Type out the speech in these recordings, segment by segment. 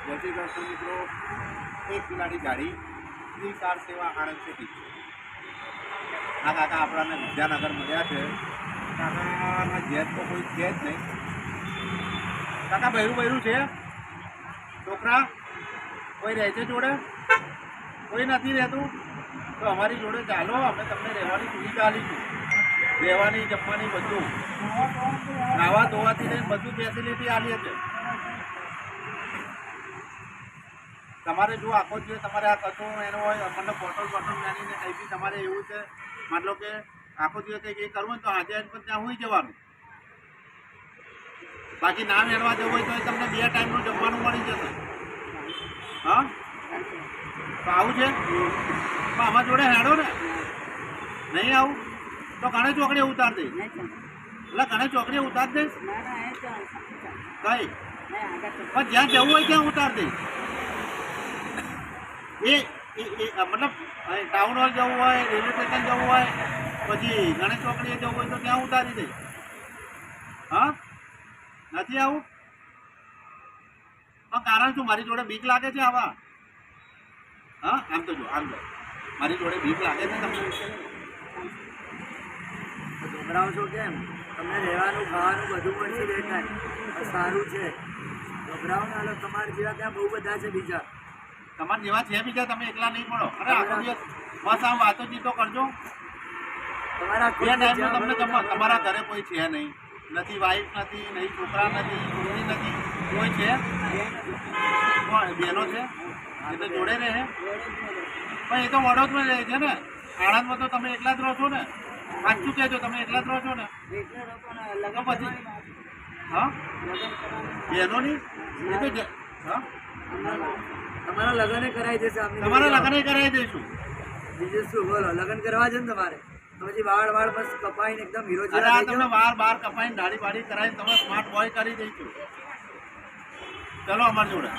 જય શ્રી કૃષ્ણ મિત્રો. એક બિલાડી ગાડી શ્રી કાર સેવા આણંદ સિટી. આ કાકા આપણાને વિદ્યાનગર મળ્યા છે. કાકાના ઘેર તો કોઈ છે જ નહીં. કાકા બૈરું છે? છોકરા કોઈ રહે છે જોડે? કોઈ નથી રહેતું? તો અમારી જોડે ચાલો, અમે તમને રહેવાની સુવિધા આપીશું. રહેવાની, જમવાની, બધું નાવા ધોવાથી લઈને બધું ફેસિલિટી આપીએ છે. તમારે જો આખો જે તમારે આ કચરો એનો હોય, આપણને બોટલ જાણીને કંઈ બી તમારે એવું છે, મતલબ કે આખો દિવસ કંઈક એ કરવું હોય તો આજે પણ ત્યાં હોઈ જવાનું. બાકી ના મેળવા જવું હોય તો તમને 2 ટાઈમનું જમવાનું મળી જશે. હા, તો આવું છે? તો આમાં જોડે હેડો ને. નહીં આવું તો ઘણે ચોકડીએ ઉતાર દઈશ. એટલે ઘણે ચોકડીએ ઉતાર દઈશ કઈ પણ જ્યાં જવું હોય ત્યાં ઉતાર દઈશ. એ મતલબ ટાઉન હોલ જવું હોય, રેલવે સ્ટેશન જવું હોય, પછી ગણેશ ચોકડીએ જવું હોય તો ત્યાં ઉતારી દઈશ. હા, નથી આવું? પણ કારણ શું? મારી જોડે બીક લાગે છે આવા? હા, આમ તો જો, આમ જો, મારી જોડે બીક લાગે છે તમને? છોકરાઓ છો કેમ? તમને રહેવાનું ખાવાનું બધું મળશે બે ટાઈમ, સારું છે. છોકરાઓને હાલો તમારા જેવા ત્યાં બહુ બધા છે બીજા. તમારા જેવા છે બીજા, તમે એકલા નહીં પડો. અરે આખો દિવસ બસ આમ વાતો ચીતો કરજો. તમારા 2 ટાઈમનું તમને જમવા. તમારા ઘરે કોઈ છે નહીં? નથી વાઈફ નથી, નહીં છોકરા નથી, છોકરી નથી, કોઈ છે? બહેનો છે? એ તો જોડે રહે. પણ એ તો વડોદરામાં રહે છે ને. આણંદમાં તો તમે એકલા જ રહો છો ને? સાચું કહેજો, તમે એકલા જ રહો છો ને? તો પછી હા, બહેનોની એ તો હા, તમારા લગ્ન કરાવી દેશે. તમારા લગ્ન કરાવી દઈશું. બીજું શું બોલો? લગ્ન કરવા છે ને તમારે તો પછી વાળ બસ કપાઈને એકદમ હીરો અરે આ તમને બાર કપાઈને દાઢી બાડી કરાવીને તમે સ્માર્ટ બોય કરી દઈશું. ચલો અમારી જોડે.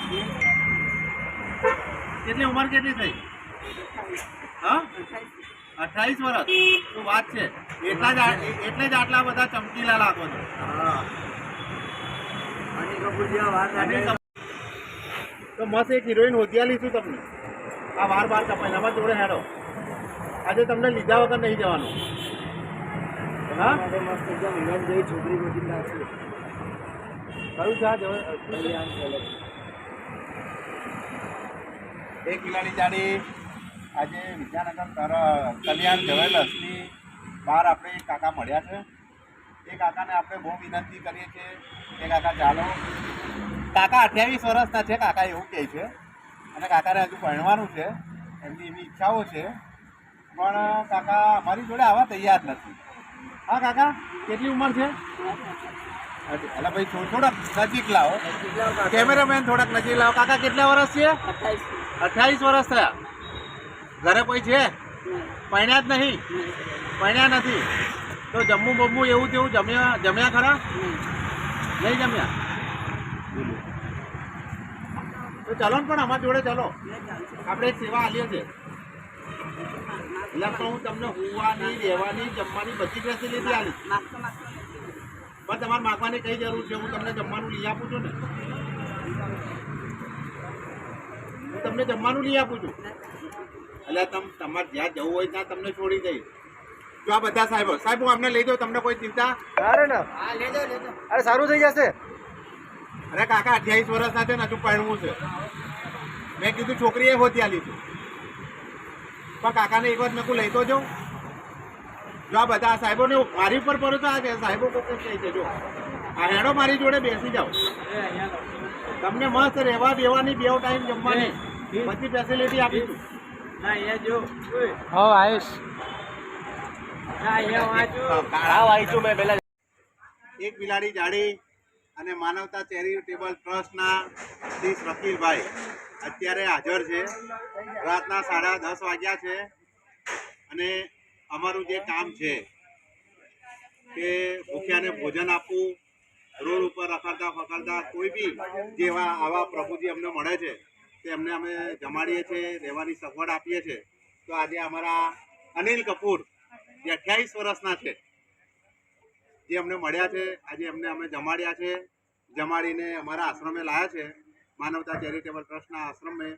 કેટલી ઉંમર કેટલી થઈ? હા, 28 વર્ષ. શું વાત છે? એટલે જ આટલા બધા ચમકીલા લાગો છો. તો મસ્ત એક હિરોઈન હોતિયા લીધું તમને. આ બાર કપાઈને અમારી જોડે હેડો. આજે તમને લીધા વગર નહીં જવાનું. હા, મસ્ત એકદમ હિરોઈન જેવી છોકરી ગોતી નાખશે. કયું છે એક બિલાડી જાડી. આજે વિદ્યાનગર કલ્યાણ જ્વેલર્સની બહાર આપણે એક કાકા મળ્યા છે. એ કાકાને આપણે બહુ વિનંતી કરીએ છીએ કે કાકા ચાલો. કાકા 28 વર્ષના છે, કાકા એવું કહે છે. અને કાકાને હજુ ભણવાનું છે, એમની એવી ઈચ્છાઓ છે. પણ કાકા અમારી જોડે આવવા તૈયાર નથી. હા કાકા, કેટલી ઉંમર છે? એટલે ભાઈ થોડાક નજીક લાવો. કેમેરામેન થોડાક નજીક લાવો. કાકા કેટલા વર્ષ છે? 28 વર્ષ થયા. ઘરે કોઈ છે? પૈણ્યા જ નહીં? પૈણ્યા નથી તો જમવું બમવું એવું તેવું જમ્યા ખરા? નહીં જમ્યા? તો ચાલો ને, પણ અમારી જોડે ચાલો. આપણે એક સેવા આલીએ છે. એટલે પણ હું તમને હોવાની, રહેવાની, જમવાની બધી ફેસિલિટી આલીશ. પણ તમારે માગવાની કઈ જરૂર છે? હું તમને જમવાનું લઈ આપું છું ને. હું તમને જમવાનું લઈ આપું છું. એટલે તમારે જ્યાં જવું હોય ત્યાં તમને છોડી દઈશ. જો આ બધા સાહેબો અમને લઈ જાઓ. તમને કોઈ ચિંતા? અરે ના, અરે સારું થઈ જશે. અરે કાકા 28 વર્ષના છે ને, હજુ પરણવું છે. મેં કીધું છોકરીએ હોતી આલી છું. પણ કાકાને એક વખત મેં લઈ તો જાઉં. જો આ બધા સાહેબોને મારી ઉપર પડો તો આ સાહેબો કોઈ કહે છે. જો આ હેડો મારી જોડે બેસી જાઓ. તમને મસ્ત રહેવા બેવાની, 2 ટાઈમ જમવાની બધી ફેસિલિટી આપીશું. એક બિલાડી જાડી અને માનવતા ચેરિટેબલ ટ્રસ્ટના શ્રી વકીલભાઈ અત્યારે હાજર છે. રાતના 10:30 વાગ્યા છે. અને અમારું જે કામ છે કે ભૂખ્યાને ભોજન આપવું, રોડ ઉપર રખડતા કોઈ બી જેવા આવા પ્રભુજી અમને મળે છે તેમને અમે જમાડીએ છીએ, રહેવાની સગવડ આપીએ છીએ. તો આજે અમારા અનિલ કપૂર જે 28 વર્ષના છે, જે અમને મળ્યા છે, આજે એમને અમે જમાડ્યા છે. જમાડીને અમારા આશ્રમે લાવ્યા છે. માનવતા ચેરિટેબલ ટ્રસ્ટના આશ્રમે,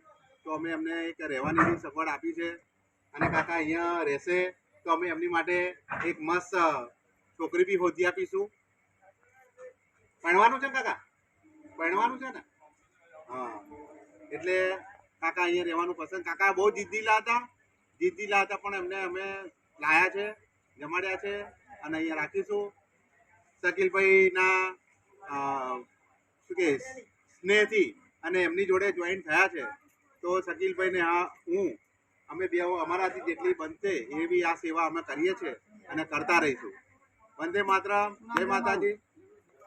તો અમે એમને એક રહેવાની બી સગવડ આપી છે. અને કાકા અહીંયા રહેશે તો અમે એમની માટે એક મસ્ત છોકરી બી શોધી આપીશું. ભણવાનું છે ને કાકા? ભણવાનું છે ને? હા, એટલે કાકા અહીંયા રહેવાનું પસંદ. કાકા બહુ જિદ્દીલા હતા પણ એમને અમે લાયા છે, જમાડ્યા છે અને અહીંયા રાખીશું. શકીલભાઈના શું કે સ્નેહથી અને એમની જોડે જોઈન થયા છે, તો શકીલભાઈને અમે બે અમારાથી જેટલી બનશે એવી આ સેવા અમે કરીએ છીએ અને કરતા રહીશું. વંદે માતરમ. જય માતાજી.